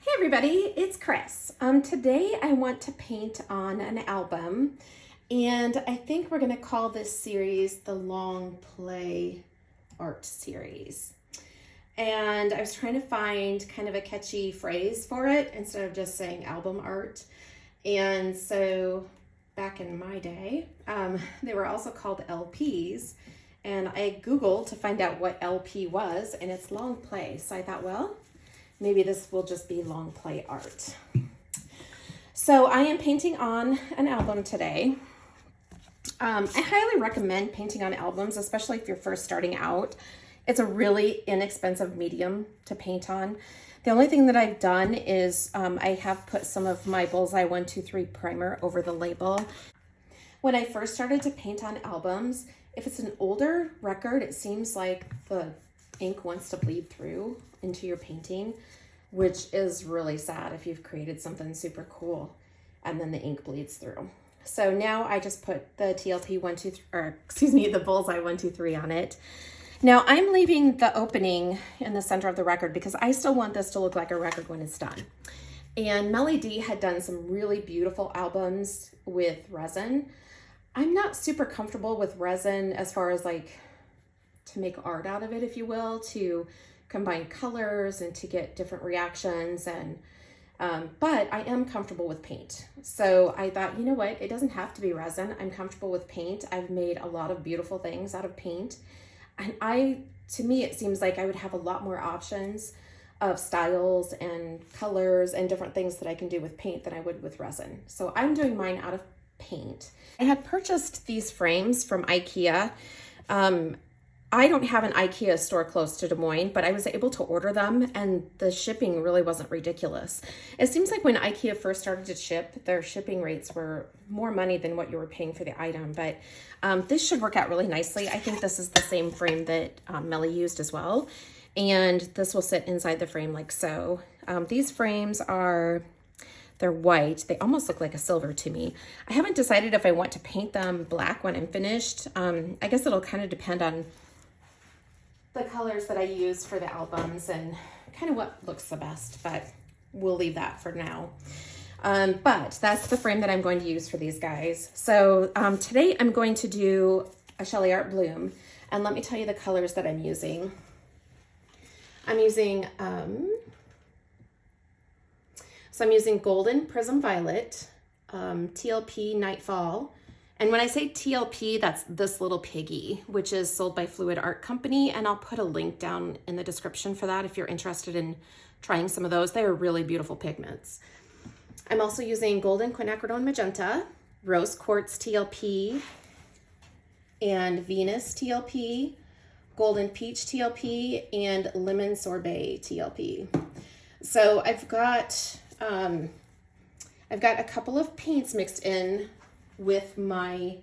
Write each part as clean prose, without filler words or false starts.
Hey everybody, it's Chris. Today I want to paint on an album, and I think we're going to call this series the Long Play Art Series. And I was trying to find kind of a catchy phrase for it instead of just saying album art. And so back in my day, they were also called LPs. And I Googled to find out what LP was, and it's long play. So I thought, well, maybe this will just be long play art. So I am painting on an album today. I highly recommend painting on albums, especially if you're first starting out. It's a really inexpensive medium to paint on. The only thing that I've done is I have put some of my Bullseye 123 primer over the label. When I first started to paint on albums, if it's an older record, it seems like the ink wants to bleed through into your painting, which is really sad if you've created something super cool and then the ink bleeds through. So now I just put the TLP 123, or excuse me, the Bullseye 123 on it. Now I'm leaving the opening in the center of the record because I still want this to look like a record when it's done. And Melly D had done some really beautiful albums with resin. I'm not super comfortable with resin as far as like to make art out of it, if you will, to combine colors and to get different reactions. And but I am comfortable with paint. So I thought, you know what, it doesn't have to be resin. I'm comfortable with paint. I've made a lot of beautiful things out of paint. And to me, it seems like I would have a lot more options of styles and colors and different things that I can do with paint than I would with resin. So I'm doing mine out of paint. I had purchased these frames from IKEA. I don't have an IKEA store close to Des Moines, but I was able to order them and the shipping really wasn't ridiculous. It seems like when IKEA first started to ship, their shipping rates were more money than what you were paying for the item, but this should work out really nicely. I think this is the same frame that Melly used as well, and this will sit inside the frame like so. These frames they're white. They almost look like a silver to me. I haven't decided if I want to paint them black when I'm finished. I guess it'll kind of depend on the colors that I use for the albums and kind of what looks the best, but we'll leave that for now. But that's the frame that I'm going to use for these guys. So today I'm going to do a Shelee Art Bloom, and let me tell you the colors that I'm using. I'm using Golden Prism Violet, TLP Nightfall. And when I say TLP, that's this little piggy, which is sold by Fluid Art Company. And I'll put a link down in the description for that if you're interested in trying some of those. They are really beautiful pigments. I'm also using Golden Quinacridone Magenta, Rose Quartz TLP, and Venus TLP, Golden Peach TLP, and Lemon Sorbet TLP. So I've got a couple of paints mixed in with my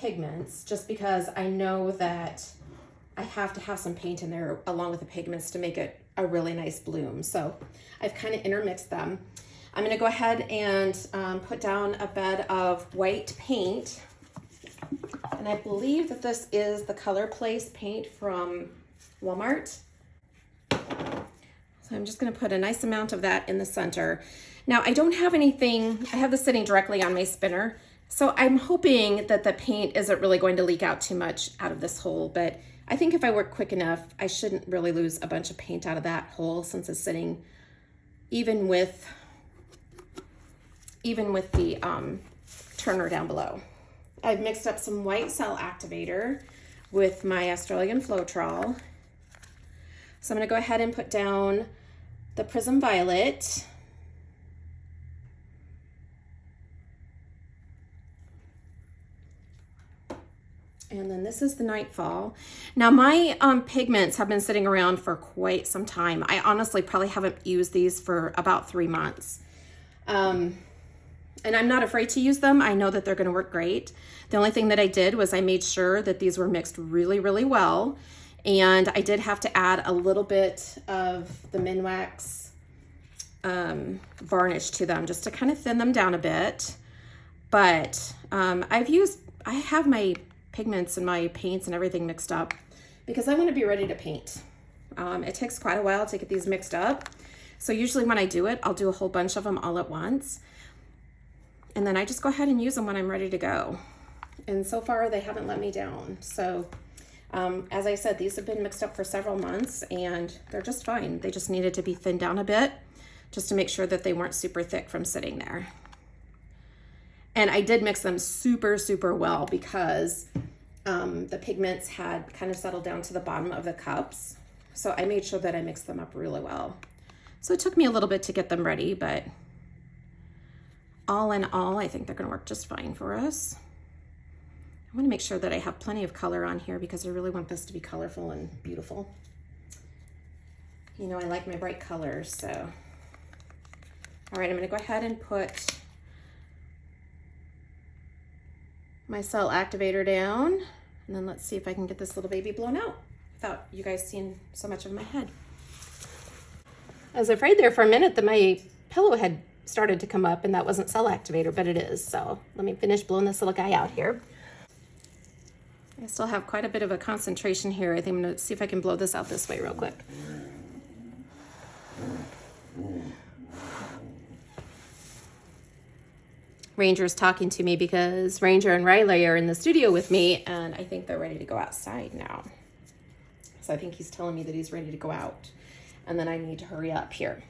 pigments, just because I know that I have to have some paint in there along with the pigments to make it a really nice bloom. So I've kind of intermixed them. I'm going to go ahead and put down a bed of white paint, and I believe that this is the Color Place paint from Walmart. So I'm just going to put a nice amount of that in the center. Now I don't have anything, I have this sitting directly on my spinner, so I'm hoping that the paint isn't really going to leak out too much out of this hole, but I think if I work quick enough, I shouldn't really lose a bunch of paint out of that hole since it's sitting even with the turner down below. I've mixed up some white cell activator with my Australian Floetrol. So I'm going to go ahead and put down the Prism Violet. And then this is the Nightfall. Now my pigments have been sitting around for quite some time. I honestly probably haven't used these for about 3 months. And I'm not afraid to use them. I know that they're gonna work great. The only thing that I did was I made sure that these were mixed really, really well. And I did have to add a little bit of the Minwax varnish to them just to kind of thin them down a bit. But I have my pigments and my paints and everything mixed up because I want to be ready to paint. It takes quite a while to get these mixed up. So usually when I do it, I'll do a whole bunch of them all at once. And then I just go ahead and use them when I'm ready to go. And so far they haven't let me down. So as I said, these have been mixed up for several months and they're just fine. They just needed to be thinned down a bit just to make sure that they weren't super thick from sitting there. And I did mix them super, super well because the pigments had kind of settled down to the bottom of the cups. So I made sure that I mixed them up really well. So it took me a little bit to get them ready, but all in all, I think they're gonna work just fine for us. I wanna make sure that I have plenty of color on here because I really want this to be colorful and beautiful. You know, I like my bright colors, so. All right, I'm gonna go ahead and put my cell activator down, and then let's see if I can get this little baby blown out without you guys seeing so much of my head. I was afraid there for a minute that my pillow had started to come up and that wasn't cell activator, but it is. So let me finish blowing this little guy out here. I still have quite a bit of a concentration here. I think I'm gonna see if I can blow this out this way real quick. Ranger's talking to me because Ranger and Riley are in the studio with me and I think they're ready to go outside now. So I think he's telling me that he's ready to go out and then I need to hurry up here.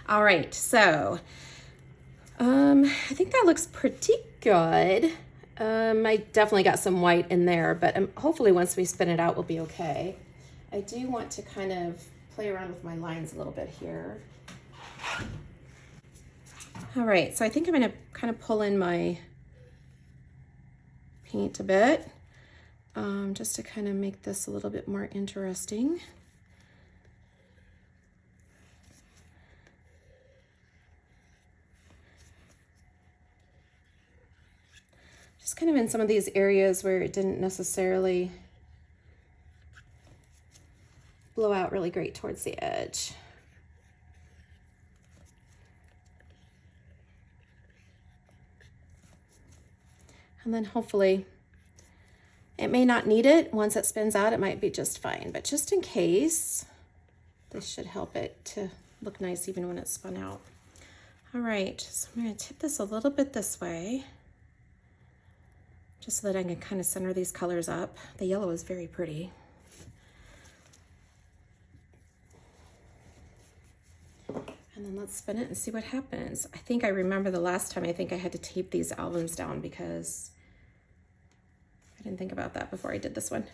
All right, so I think that looks pretty good. I definitely got some white in there, but hopefully once we spin it out, we'll be okay. I do want to kind of play around with my lines a little bit here. All right, so I think I'm gonna kind of pull in my paint a bit, just to kind of make this a little bit more interesting. Just kind of in some of these areas where it didn't necessarily blow out really great towards the edge. And then hopefully, it may not need it. Once it spins out, it might be just fine. But just in case, this should help it to look nice even when it's spun out. All right, so I'm gonna tip this a little bit this way, just so that I can kind of center these colors up. The yellow is very pretty. And then let's spin it and see what happens. I think I remember the last time I think I had to tape these albums down because I didn't think about that before I did this one.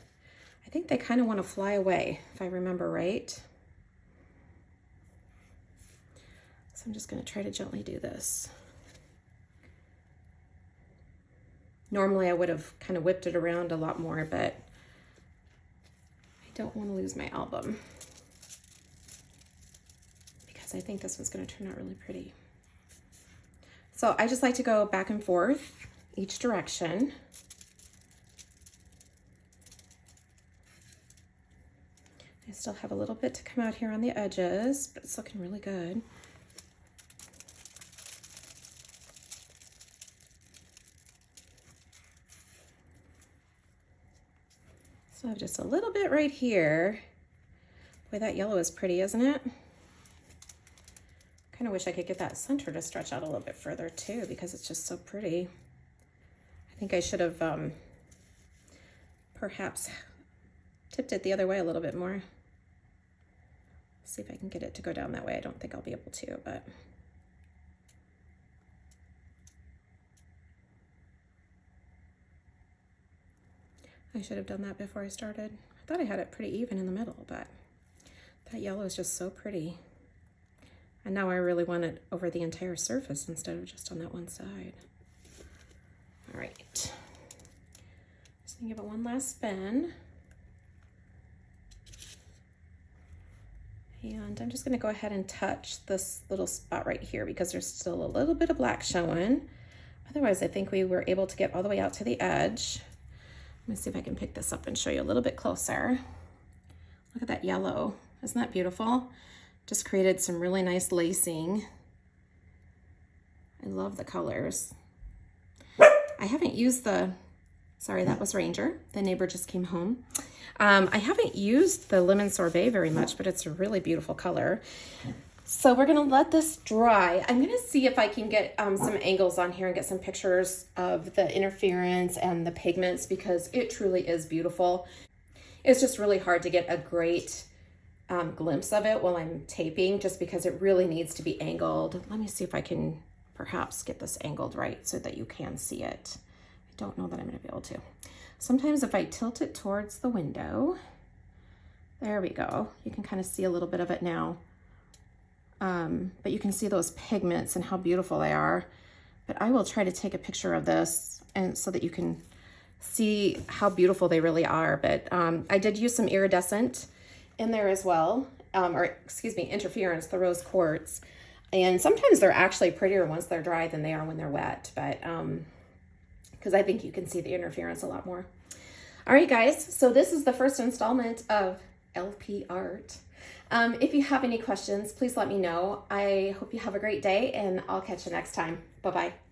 I think they kind of want to fly away, if I remember right. So I'm just going to try to gently do this. Normally I would have kind of whipped it around a lot more, but I don't want to lose my album because I think this one's going to turn out really pretty. So I just like to go back and forth each direction. I still have a little bit to come out here on the edges, but it's looking really good. So I have just a little bit right here. Boy, that yellow is pretty, isn't it? Kind of wish I could get that center to stretch out a little bit further too, because it's just so pretty. I think I should have perhaps tipped it the other way a little bit more. See if I can get it to go down that way. I don't think I'll be able to, but. I should have done that before I started. I thought I had it pretty even in the middle, but that yellow is just so pretty. And now I really want it over the entire surface instead of just on that one side. All right. Just gonna give it one last spin. And I'm just gonna go ahead and touch this little spot right here because there's still a little bit of black showing. Otherwise, I think we were able to get all the way out to the edge. Let me see if I can pick this up and show you a little bit closer. Look at that yellow. Isn't that beautiful? Just created some really nice lacing. I love the colors. I haven't used the, sorry, that was Ranger. The neighbor just came home. I haven't used the lemon sorbet very much, but it's a really beautiful color. So we're gonna let this dry. I'm gonna see if I can get some angles on here and get some pictures of the interference and the pigments, because it truly is beautiful. It's just really hard to get a great glimpse of it while I'm taping, just because it really needs to be angled. Let me see if I can perhaps get this angled right so that you can see it. I don't know that I'm gonna be able to. Sometimes if I tilt it towards the window, there we go. You can kind of see a little bit of it now. But you can see those pigments and how beautiful they are. But I will try to take a picture of this and so that you can see how beautiful they really are. But I did use some iridescent in there as well, or excuse me, interference, the rose quartz. And sometimes they're actually prettier once they're dry than they are when they're wet, but because I think you can see the interference a lot more. All right, guys, so this is the first installment of LP Art. If you have any questions, please let me know. I hope you have a great day, and I'll catch you next time. Bye-bye.